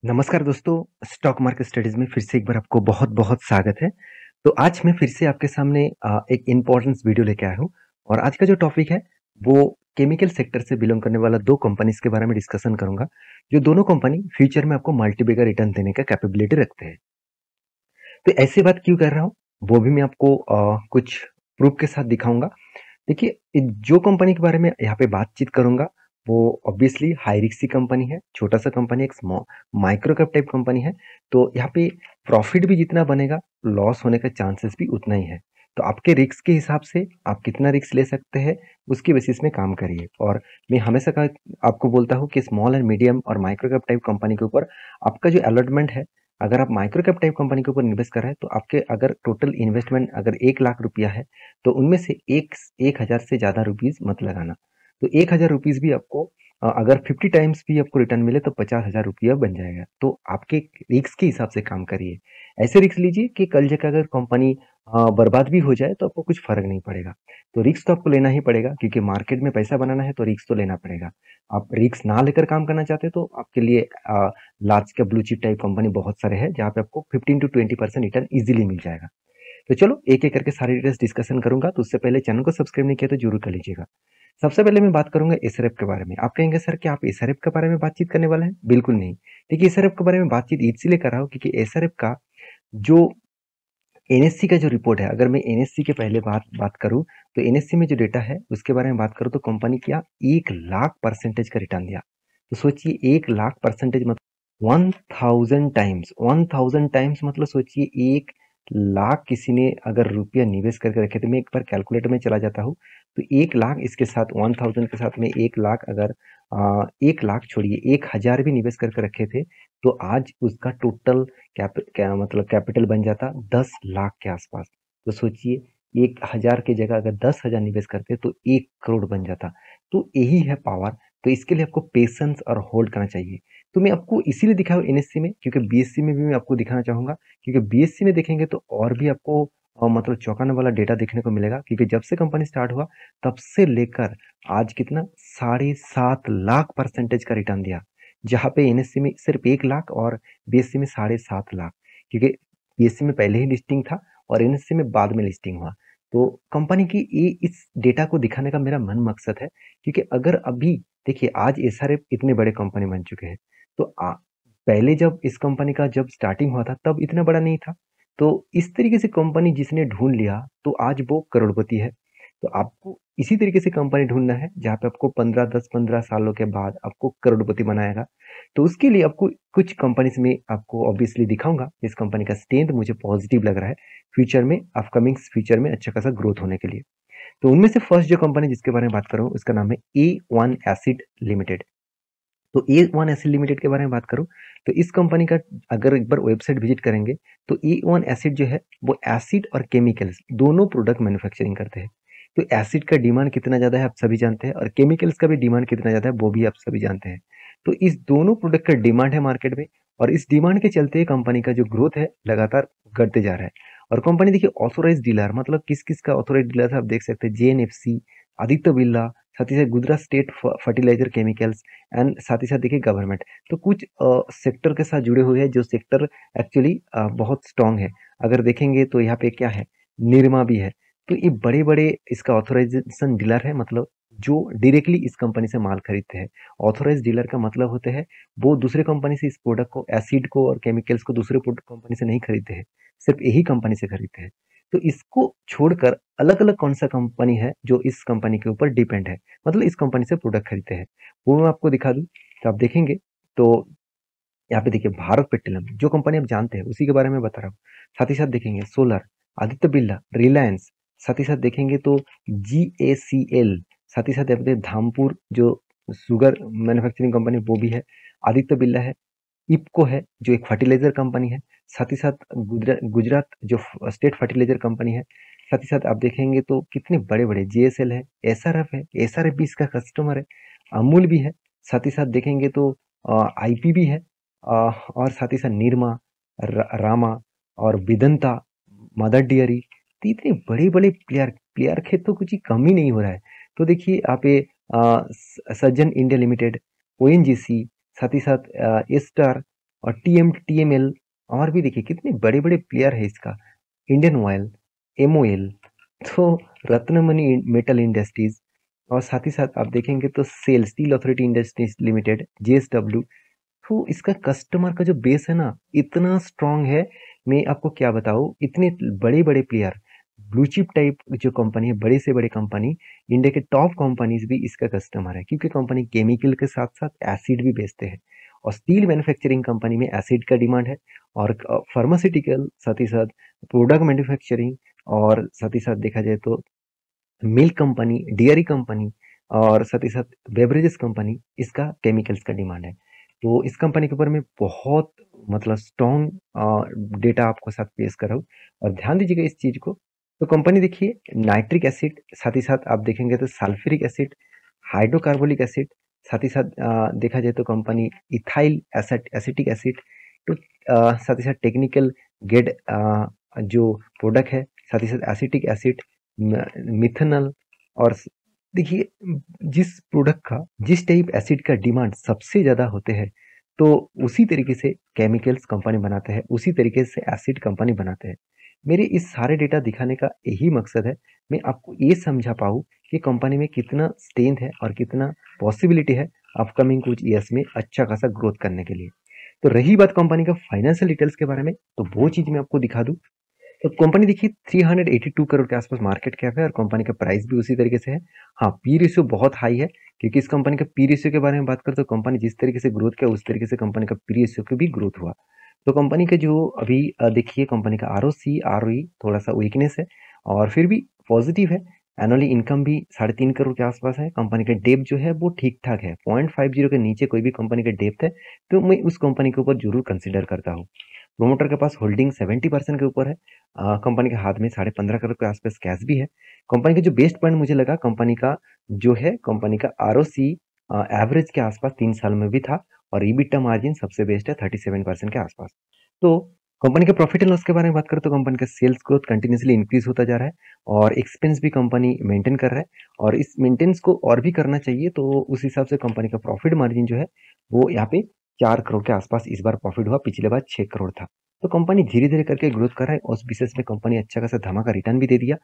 नमस्कार दोस्तों, stock market studies में फिर से एक बार आपको बहुत-बहुत स्वागत है। तो आज मैं फिर से आपके सामने एक इम्पोर्टेंट वीडियो लेके आया हूँ और आज का जो टॉपिक है, वो केमिकल सेक्टर से बिलॉन्ग करने वाला 2 कंपनीज़ के बारे में डिस्कशन करूँगा, जो दोनों कंपनी फ्यूचर में आपको मल्टीबैगर रिटर्न देने का कैपेबिलिटी रखते हैं। तो ऐसी बात क्यों कर रहा हूँ, वो भी मैं आपको कुछ प्रूफ के साथ दिखाऊँगा। देखिए, जो कंपनी के बारे में यहाँ पे बातचीत करूँगा, वो ऑब्वियसली हाई रिस्क कंपनी है, छोटा-सा कंपनी है, एक माइक्रो कैप टाइप कंपनी है। तो यहाँ पे प्रॉफिट भी जितना बनेगा, लॉस होने का चांसेस भी उतना ही है। तो आपके रिस्क के हिसाब से आप कितना रिस्क ले सकते हैं, उसके बेसिस में काम करिए। और मैं हमेशा आपको बोलता हूँ कि स्मॉल एंड मीडियम और माइक्रो कैप टाइप कंपनी के ऊपर आपका जो अलॉटमेंट है, अगर आप माइक्रो कैप टाइप कंपनी के ऊपर इन्वेस्ट कर रहे हैं, तो आपके अगर टोटल इन्वेस्टमेंट अगर 1 लाख रुपया है, तो उनमें से 1,000 से ज़्यादा रुपीस मत लगाना। तो 1,000 रुपीस भी आपको अगर 50 टाइम्स भी आपको रिटर्न मिले तो 50,000 रुपया बन जाएगा। तो आपके रिस्क के हिसाब से काम करिए। ऐसे रिस्क लीजिए कि कल जाकर अगर कंपनी बर्बाद भी हो जाए तो आपको कुछ फ़र्क नहीं पड़ेगा। तो रिस्क तो आपको लेना ही पड़ेगा क्योंकि मार्केट में पैसा बनाना है तो रिस्क तो लेना पड़ेगा। आप रिस्क ना लेकर काम करना चाहते हैं तो आपके लिए large cap blue chip type company बहुत सारे हैं जहाँ पे आपको 15 टू 20% रिटर्न ईज़िली मिल जाएगा। तो चलो एक-एक करके सारी डिटेल्स डिस्कशन करूँगा, तो उससे पहले चैनल को सब्सक्राइब नहीं किया तो ज़रूर कर लीजिएगा। सबसे पहले मैं बात करूँगा एसआरएफ के बारे में। आप कहेंगे सर क्या आप एसआरएफ के बारे में बातचीत करने वाले हैं? बिल्कुल नहीं। देखिए एसआरएफ के बारे में बातचीत इसलिए कर रहा हूँ क्योंकि एसआरएफ का जो एनएससी का जो रिपोर्ट है, अगर मैं एनएससी के पहले बात बात करूँ, तो एनएससी में जो डेटा है उसके बारे में बात करूँ तो कंपनी क्या 1 लाख परसेंटेज का रिटर्न दिया। तो सोचिए 1 लाख परसेंटेज मतलब 1000 टाइम्स 1000 टाइम्स मतलब सोचिए 1 लाख किसी ने अगर रुपया निवेश करके रखे तो मैं एक बार कैलकुलेटर में चला जाता हूँ, तो 1 लाख इसके साथ 1000 के साथ में 1 लाख अगर 1 लाख छोड़िए 1000 भी निवेश करके रखे थे, तो आज उसका टोटल क्या मतलब कैपिटल बन जाता 10 लाख के आसपास। तो सोचिए 1000 की जगह अगर 10,000 निवेश करते तो 1 करोड़ बन जाता। तो यही है पावर। तो इसके लिए आपको पेशेंस और होल्ड करना चाहिए। तो मैं आपको इसीलिए दिखाया एनएससी में क्योंकि बीएससी में भी मैं आपको दिखाना चाहूँगा क्योंकि बीएससी में देखेंगे तो और भी आपको मतलब चौंकाने वाला डेटा देखने को मिलेगा क्योंकि जब से कंपनी स्टार्ट हुआ तब से लेकर आज कितना 7.5 लाख परसेंटेज का रिटर्न दिया। जहाँ पे एनएससी में सिर्फ 1 लाख और बीएससी में 7.5 लाख क्योंकि बीएससी में पहले ही लिस्टिंग था और एनएससी में बाद में लिस्टिंग हुआ। तो कंपनी की ये इस डेटा को दिखाने का मेरा मन मकसद है क्योंकि अगर अभी देखिए आज एसआरएफ इतने बड़े कंपनी बन चुके हैं। तो पहले जब इस कंपनी का जब स्टार्टिंग हुआ था तब इतना बड़ा नहीं था। तो इस तरीके से कंपनी जिसने ढूँढ लिया तो आज वो करोड़पति है। तो आपको इसी तरीके से कंपनी ढूँढना है जहाँ पे आपको 10-15 सालों के बाद आपको करोड़पति बनाएगा। तो उसके लिए आपको कुछ कंपनीज़ में आपको ऑब्वियसली दिखाऊँगा, इस कंपनी का स्ट्रेंथ मुझे पॉजिटिव लग रहा है, फ्यूचर में अपकमिंग फ्यूचर में अच्छा खासा ग्रोथ होने के लिए। तो उनमें से फर्स्ट जो कंपनी जिसके बारे में बात कर रहा हूँ, उसका नाम है ए1 एसिड लिमिटेड। तो ए1 एसिड लिमिटेड के बारे में बात करूँ, तो इस कंपनी का अगर एक बार वेबसाइट विजिट करेंगे, तो ए1 एसिड जो है, वो एसिड और केमिकल्स दोनों प्रोडक्ट मैन्युफैक्चरिंग करते हैं। तो एसिड का डिमांड कितना ज़्यादा है आप सभी जानते हैं और केमिकल्स का भी डिमांड कितना ज़्यादा है वो भी आप सभी जानते हैं। तो इस दोनों प्रोडक्ट का डिमांड है मार्केट में और इस डिमांड के चलते कंपनी का जो ग्रोथ है लगातार बढ़ते जा रहा है। और कंपनी देखिए ऑथोराइज्ड डीलर मतलब किस-किस का ऑथोराइज्ड डीलर है आप देख सकते हैं जेएनएफसी, आदित्य बिरला, साथ ही साथ Gujarat state fertiliser chemicals and साथ ही साथ देखिए गवर्नमेंट। तो कुछ सेक्टर के साथ जुड़े हुए हैं जो सेक्टर एक्चुअली बहुत स्ट्रांग है। अगर देखेंगे तो यहाँ पे क्या है, निरमा भी है। तो ये बड़े-बड़े इसका ऑथराइजेशन डीलर है मतलब जो डायरेक्टली इस कंपनी से माल खरीदते हैं। ऑथराइज्ड डीलर का मतलब होते हैं वो दूसरे कंपनी से इस प्रोडक्ट को एसिड को और केमिकल्स को दूसरे कंपनी से नहीं खरीदते हैं, सिर्फ यही कंपनी से खरीदते हैं। तो इसको छोड़कर अलग-अलग कौन-सा कंपनी है जो इस कंपनी के ऊपर डिपेंड है, मतलब इस कंपनी से प्रोडक्ट खरीदते हैं। वो मैं आपको दिखा दूँ, तो आप देखेंगे तो यहाँ पे देखिए भारत पेट्रोलियम जो कंपनी आप जानते हैं उसी के बारे में बता रहा हूँ। साथ ही साथ देखेंगे सोलर, आदित्य बिरला, रिलायंस, साथ ही साथ देखेंगे तो जीएसीएल, साथ ही साथ यहाँ पे धामपुर जो शुगर मैन्युफैक्चरिंग कंपनी वो भी है, आदित्य बिरला है, इप्को है जो एक फर्टिलाइजर कंपनी है, साथ ही साथ गुजरात जो स्टेट फर्टिलाइजर कंपनी है, साथ ही साथ आप देखेंगे तो कितने बड़े-बड़े जेएसएल है, एसआरएफ भी इसका कस्टमर है, अमूल भी है, साथ ही साथ देखेंगे तो आईपी भी है और साथ ही साथ निरमा, रामा और विदंता, मदर डेयरी, तो इतने बड़े-बड़े प्लेयर प्लेयर के तो कुछ ही कम ही नहीं हो रहा है। तो देखिए आप ये सज्जन इंडिया लिमिटेड, ओएनजीसी, साथ ही साथ एस्टर और TML, और भी देखिए कितने बड़े-बड़े प्लेयर है इसका, इंडियन ऑयल, MOL, तो रत्नमणि मेटल इंडस्ट्रीज, और साथ ही साथ आप देखेंगे तो SAIL steel authority industries limited, JSW। तो इसका कस्टमर का जो बेस है ना, इतना स्ट्रांग है, मैं आपको क्या बताऊँ, इतने बड़े-बड़े प्लेयर, ब्लू चिप टाइप जो कंपनी है, बड़े से बड़े कंपनी, इंडिया के टॉप कंपनीज भी इसका कस्टमर है, क्योंकि कंपनी केमिकल के साथ-साथ एसिड भी बेचते हैं, और स्टील मैन्युफैक्चरिंग कंपनी में एसिड का डिमांड है, और फार्मास्यूटिकल, साथ ही साथ प्रोडक्ट मैन्युफैक्चरिंग, और साथ ही साथ देखा जाए तो मिल्क कंपनी, डेयरी कंपनी, और साथ ही साथ बेवरेजेस कंपनी, इसका केमिकल्स का डिमांड है। तो इस कंपनी के ऊपर मैं बहुत मतलब स्ट्रॉन्ग डेटा आपको साथ पेश कर रहा हूँ, और ध्यान दीजिएगा इस चीज को। तो कंपनी देखिए नाइट्रिक एसिड, साथ ही साथ आप देखेंगे तो सल्फ्यूरिक एसिड, हाइड्रोकार्बोनिक एसिड, साथ ही साथ देखा जाए तो कंपनी इथाइल एसिटिक एसिड, तो साथ ही साथ टेक्निकल गेड जो प्रोडक्ट है, साथ ही साथ एसिटिक एसिड, मिथनल, और देखिए जिस प्रोडक्ट का जिस टाइप एसिड का डिमांड सबसे ज्यादा होते हैं, तो उसी तरीके से केमिकल्स कंपनी बनाते हैं, उसी तरीके से एसिड कंपनी बनाते हैं। मेरे इस सारे डेटा दिखाने का यही मकसद है, मैं आपको ये समझा पाऊँ कि कंपनी में कितना स्ट्रेंथ है और कितना पॉसिबिलिटी है अपकमिंग कुछ ईयर्स में अच्छा खासा ग्रोथ करने के लिए। तो रही बात कंपनी का फाइनेंशियल डिटेल्स के बारे में, तो वो चीज मैं आपको दिखा दूं। तो कंपनी देखिए 382 करोड़ के आसपास मार्केट कैप है, और कंपनी का प्राइस भी उसी तरीके से है। हाँ, पी रेशियो बहुत हाई है, क्योंकि इस कंपनी का पी रेशियो के बारे में बात करें तो कंपनी जिस तरीके से ग्रोथ किया, उस तरीके से कंपनी का पी रेशियो की भी ग्रोथ हुआ। तो कंपनी का जो अभी देखिए कंपनी का ROC ROE थोड़ा सा वीकनेस है, और फिर भी पॉजिटिव है। एनुअली इनकम भी 3.5 करोड़ के आसपास है। कंपनी का डेप जो है वो ठीक ठाक है, 0.50 के नीचे कोई भी कंपनी का डेप्थ है तो मैं उस कंपनी के ऊपर जरूर कंसिडर करता हूँ। प्रोमोटर के पास होल्डिंग 70% के ऊपर है। कंपनी के हाथ में 15.5 करोड़ के आसपास कैश भी है। कंपनी का जो बेस्ट पॉइंट मुझे लगा, कंपनी का जो है कंपनी का ROC एवरेज के आसपास 3 साल में भी था, और EBITDA मार्जिन सबसे बेस्ट है 37% के आसपास। तो कंपनी के प्रॉफिट एंड लॉस के बारे में बात करें तो कंपनी का सेल्स ग्रोथ कंटिन्यूसली इंक्रीज होता जा रहा है, और एक्सपेंस भी कंपनी मेंटेन कर रहा है, और इस मेंटेनेंस को और भी करना चाहिए। तो उस हिसाब से कंपनी का प्रॉफिट मार्जिन जो है वो यहाँ पे 4 करोड़ के आसपास इस बार प्रॉफिट हुआ, पिछले बार 6 करोड़ था। तो कंपनी धीरे धीरे करके ग्रोथ कर रहा है, और उस बिजनेस में कंपनी अच्छा खासा धमाका रिटर्न भी दे दिया।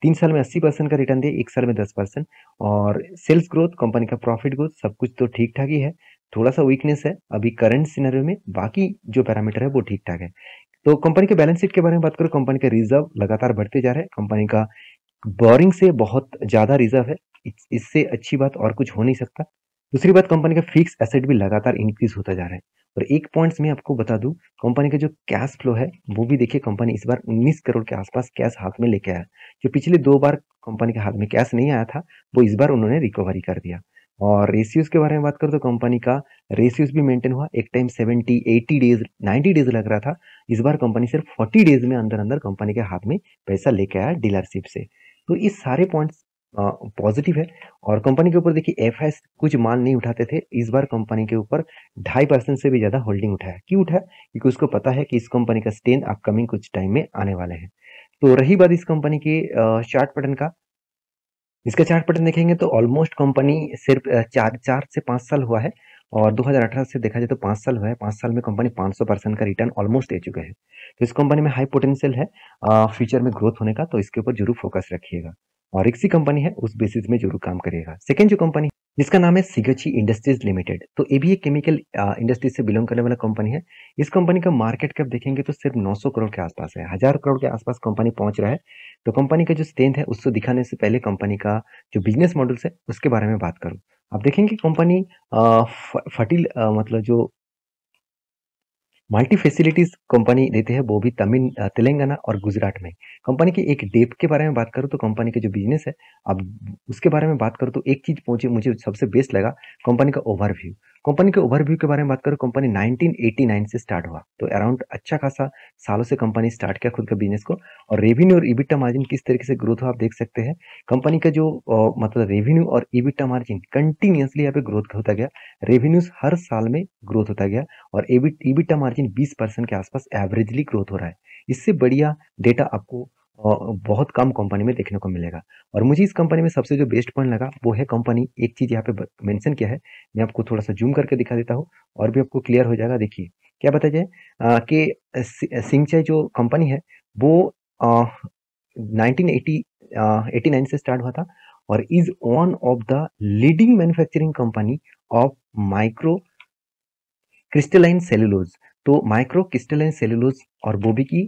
3 साल में 80% का रिटर्न दिया, 1 साल में 10%। और सेल्स ग्रोथ, कंपनी का प्रॉफिट ग्रोथ, सब कुछ तो ठीक ठाक ही है। थोड़ा सा वीकनेस है अभी करंट सिनेरियो में, बाकी जो पैरामीटर है वो ठीक ठाक है। तो कंपनी के बैलेंस शीट के बारे में बात करूं, कंपनी का रिजर्व लगातार बढ़ते जा रहे हैं। कंपनी का बोरिंग से बहुत ज्यादा रिजर्व है, इससे अच्छी बात और कुछ हो नहीं सकता। दूसरी बात, कंपनी का फिक्स एसेट भी लगातार इंक्रीज होता जा रहा है। और एक पॉइंट्स में आपको बता दूं, कंपनी का जो कैश फ्लो है वो भी देखिए, कंपनी इस बार 19 करोड़ के आसपास कैश हाथ में लेके आया। जो पिछले 2 बार कंपनी के हाथ में कैश नहीं आया था, वो इस बार उन्होंने रिकवरी कर दिया। और रेशियोज के बारे में बात करूं तो कंपनी का रेशियोज भी मेंटेन हुआ। एक टाइम 70, 80 डेज, 90 डेज लग रहा था, इस बार कंपनी सिर्फ 40 डेज में अंदर अंदर कंपनी के हाथ में पैसा लेके आया डीलरशिप से। तो इस सारे पॉइंट्स पॉजिटिव है। और कंपनी के ऊपर देखिए एफआईएस कुछ माल नहीं उठाते थे, इस बार कंपनी के ऊपर 2.5% से भी ज्यादा होल्डिंग उठाया। क्यों उठाया? क्योंकि उसको पता है कि इस कंपनी का स्ट्रेंथ अपकमिंग कुछ टाइम में आने वाले हैं। तो रही बात इस कंपनी के चार्ट पैटर्न का, इसका चार्ट पैटर्न देखेंगे तो ऑलमोस्ट कंपनी सिर्फ 4 से 5 साल हुआ है, और 2018 से देखा जाए तो 5 साल हुआ है। 5 साल में कंपनी 500% का रिटर्न ऑलमोस्ट दे चुके हैं। तो इस कंपनी में हाई पोटेंशियल है फ्यूचर में ग्रोथ होने का, तो इसके ऊपर जरूर फोकस रखिएगा, और एक सी कंपनी है उस बेसिस में जरूर काम करिएगा। सेकेंड जो कंपनी, जिसका नाम है सिगची इंडस्ट्रीज लिमिटेड, तो ये भी एक केमिकल इंडस्ट्री से बिलोंग करने वाला कंपनी है। इस कंपनी का मार्केट कैप देखेंगे तो सिर्फ 900 करोड़ के आसपास है, 1000 करोड़ के आसपास कंपनी पहुंच रहा है। तो कंपनी का जो स्ट्रेंथ है उसको दिखाने से पहले कंपनी का जो बिजनेस मॉडल्स है उसके बारे में बात करूं। आप देखेंगे कंपनी फर्टिल मतलब जो मल्टी फैसिलिटीज कंपनी देते हैं, वो भी तेलंगाना और गुजरात में। कंपनी की एक डेप के बारे में बात करूं तो कंपनी के जो बिजनेस है, अब उसके बारे में बात करूं तो एक चीज पहुंचे मुझे सबसे बेस्ट लगा, कंपनी का ओवरव्यू। कंपनी के ओवरव्यू के बारे में बात करूं, कंपनी 1989 से स्टार्ट हुआ, तो अराउंड अच्छा खासा सालों से कंपनी स्टार्ट किया खुद का बिजनेस को। और रेवेन्यू और ईबिटा मार्जिन किस तरीके से ग्रोथ हुआ आप देख सकते हैं। कंपनी का जो मतलब रेवेन्यू और ईबिटा मार्जिन कंटिन्यूसली यहाँ पे ग्रोथ होता गया। रेवेन्यूज हर साल में ग्रोथ होता गया, और ईबिटा मार्जिन 20% के आसपास एवरेजली ग्रोथ हो रहा है। इससे बढ़िया डेटा आपको बहुत कम कंपनी में देखने को मिलेगा। और मुझे इस कंपनी में सबसे जो बेस्ट पॉइंट लगा वो है, कंपनी एक चीज यहाँ पे मेंशन किया है, मैं आपको थोड़ा सा जूम करके दिखा देता हूँ और भी आपको क्लियर हो जाएगा। देखिए क्या बताया जाए कि सिंगचाई जो कंपनी है वो 1980 89 से स्टार्ट हुआ था और is one of the leading manufacturing company of micro crystalline cellulose. तो माइक्रो क्रिस्टलाइन सेलुलोज और वो भी की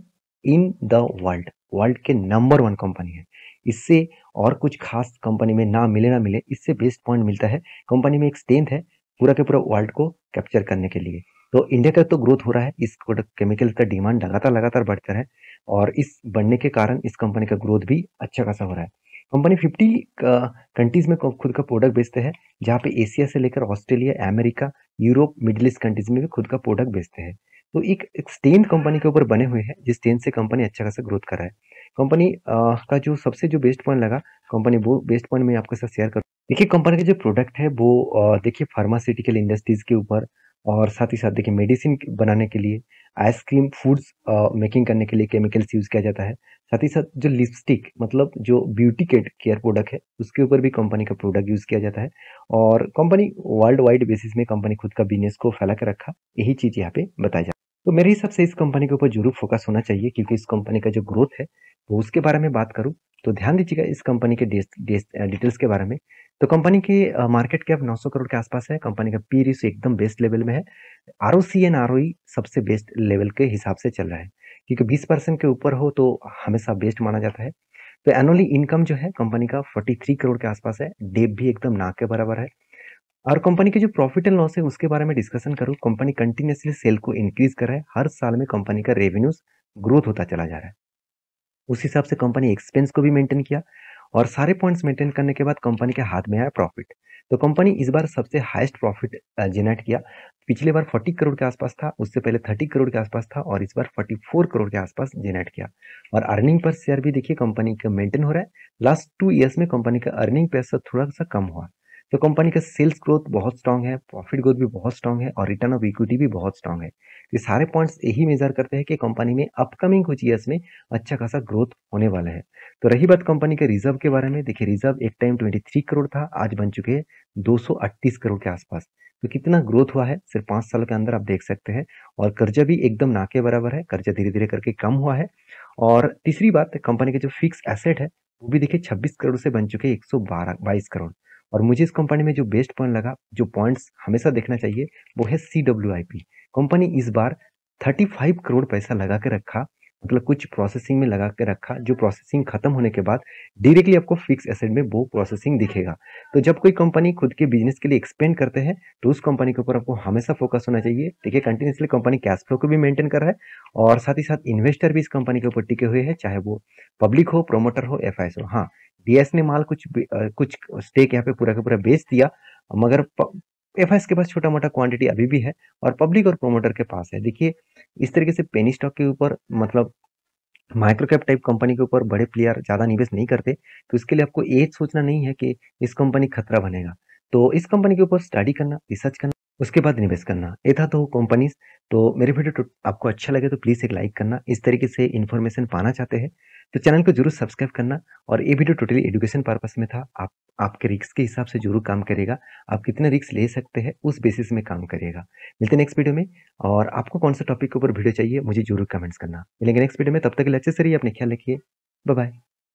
इन द वर्ल्ड, वर्ल्ड के नंबर वन कंपनी है। इससे और कुछ खास कंपनी में ना मिले ना मिले, इससे बेस्ट पॉइंट मिलता है कंपनी में एक स्ट्रेंथ है पूरा के पूरा वर्ल्ड को कैप्चर करने के लिए। तो इंडिया का तो ग्रोथ हो रहा है, इस केमिकल का डिमांड लगातार लगातार बढ़ता है और इस बढ़ने के कारण इस कंपनी का ग्रोथ भी अच्छा खासा हो रहा है। कंपनी 50 कंट्रीज में खुद का प्रोडक्ट बेचते हैं, जहाँ पे एशिया से लेकर Australia, America, Europe, middle east countries में भी खुद का प्रोडक्ट बेचते हैं। तो एक स्ट्रेंथ कंपनी के ऊपर बने हुए हैं, जिस स्ट्रेंथ से कंपनी अच्छा खासा ग्रोथ कर रहा है। कंपनी का जो सबसे जो बेस्ट पॉइंट लगा कंपनी, वो बेस्ट पॉइंट मैं आपके साथ शेयर करूँ। देखिए कंपनी का जो प्रोडक्ट है वो देखिए फार्मास्यूटिकल इंडस्ट्रीज के ऊपर और साथ ही साथ देखिए मेडिसिन बनाने के लिए, आइसक्रीम, फूड्स मेकिंग करने के लिए केमिकल्स यूज किया जाता है। साथ ही साथ जो लिपस्टिक मतलब जो ब्यूटी केयर प्रोडक्ट है उसके ऊपर भी कंपनी का प्रोडक्ट यूज किया जाता है और कंपनी वर्ल्ड वाइड बेसिस में कंपनी खुद का बिजनेस को फैला कर रखा, यही चीज यहाँ पे बताया जाता है। तो मेरे हिसाब से इस कंपनी के ऊपर जरूर फोकस होना चाहिए, क्योंकि इस कंपनी का जो ग्रोथ है वो उसके बारे में बात करूँ तो ध्यान दीजिएगा इस कंपनी के डिटेल्स के बारे में। तो कंपनी की मार्केट कैप 900 करोड़ के आसपास है। कंपनी का पी रेशियो एकदम बेस्ट लेवल में है। आरओसी एंड आरओई सबसे बेस्ट लेवल के हिसाब से चल रहा है, क्योंकि 20% के ऊपर हो तो हमेशा बेस्ट माना जाता है। तो एनुअली इनकम जो है कंपनी का 43 करोड़ के आसपास है। डेप भी एकदम ना के बराबर है। और कंपनी के जो प्रॉफिट एंड लॉस है उसके बारे में डिस्कशन करूँ, कंपनी कंटिन्यूसली सेल को इंक्रीज कर रहा है। हर साल में कंपनी का रेवेन्यूज ग्रोथ होता चला जा रहा है। उस हिसाब से कंपनी एक्सपेंस को भी मेंटेन किया और सारे पॉइंट्स मेंटेन करने के बाद कंपनी के हाथ में आया प्रॉफिट। तो कंपनी इस बार सबसे हाईएस्ट प्रॉफिट जनरेट किया। पिछले बार 40 करोड़ के आसपास था, उससे पहले 30 करोड़ के आसपास था और इस बार 44 करोड़ के आसपास जनरेट किया। और अर्निंग पर शेयर भी देखिए कंपनी का मेंटेन हो रहा है। लास्ट 2 ईयर्स में कंपनी का अर्निंग पैसा थोड़ा सा कम हुआ। तो कंपनी का सेल्स ग्रोथ बहुत स्ट्रांग है, प्रॉफिट ग्रोथ भी बहुत स्ट्रांग है और रिटर्न ऑफ इक्विटी भी बहुत स्ट्रांग है। ये सारे पॉइंट्स यही मेजर करते हैं कि कंपनी में अपकमिंग कुछ ईयर्स में अच्छा खासा ग्रोथ होने वाला है। तो रही बात कंपनी के रिजर्व के बारे में, देखिए रिजर्व एक टाइम 23 करोड़ था, आज बन चुके हैं 238 करोड़ के आसपास। तो कितना ग्रोथ हुआ है सिर्फ 5 साल के अंदर, आप देख सकते हैं। और कर्जा भी एकदम ना के बराबर है, कर्जा धीरे धीरे करके कम हुआ है। और तीसरी बात, कंपनी के जो फिक्स एसेट है वो भी देखिए 26 करोड़ से बन चुके हैं 122 करोड़। और मुझे इस कंपनी में जो बेस्ट पॉइंट लगा, जो पॉइंट्स हमेशा देखना चाहिए, वो है CWIP। कंपनी इस बार 35 करोड़ पैसा लगा के रखा, मतलब कुछ प्रोसेसिंग में लगा के रखा, जो प्रोसेसिंग खत्म होने के बाद डायरेक्टली आपको फिक्स एसेट में वो प्रोसेसिंग दिखेगा। तो जब कोई कंपनी खुद के बिजनेस के लिए एक्सपेंड करते हैं तो उस कंपनी के ऊपर आपको हमेशा फोकस होना चाहिए। देखिए कंटिन्यूसली कंपनी कैश फ्लो को भी मेंटेन कर रहा है और साथ ही साथ इन्वेस्टर भी इस कंपनी के ऊपर टिके हुए हैं, चाहे वो पब्लिक हो, प्रोमोटर हो, एफआईएस हो। हाँ, डीएस ने माल कुछ स्टेक यहाँ पे पूरा का पूरा बेच दिया, मगर एफआईएस के पास छोटा मोटा क्वांटिटी अभी भी है और पब्लिक और प्रोमोटर के पास है। देखिए इस तरीके से पेनी स्टॉक के ऊपर, मतलब माइक्रो कैप टाइप कंपनी के ऊपर बड़े प्लेयर ज्यादा निवेश नहीं करते। तो इसके लिए आपको ये सोचना नहीं है कि इस कंपनी खतरा बनेगा। तो इस कंपनी के ऊपर स्टडी करना, रिसर्च करना, उसके बाद निवेश करना, ये था तो कंपनीज। तो मेरे वीडियो आपको अच्छा लगे तो प्लीज एक लाइक करना। इस तरीके से इन्फॉर्मेशन पाना चाहते हैं तो चैनल को जरूर सब्सक्राइब करना। और ये वीडियो टोटली एजुकेशन पर्पस में था। आपके रिस्क के हिसाब से जरूर काम करेगा। आप कितने रिस्क ले सकते हैं उस बेसिस में काम करिएगा। मिलते हैं नेक्स्ट वीडियो में। और आपको कौन सा टॉपिक के ऊपर वीडियो चाहिए मुझे जरूर कमेंट्स करना। मिलेंगे नेक्स्ट वीडियो में, तब तक के लिए अच्छे से रहिए, अपने ख्याल रखिए। Bye bye.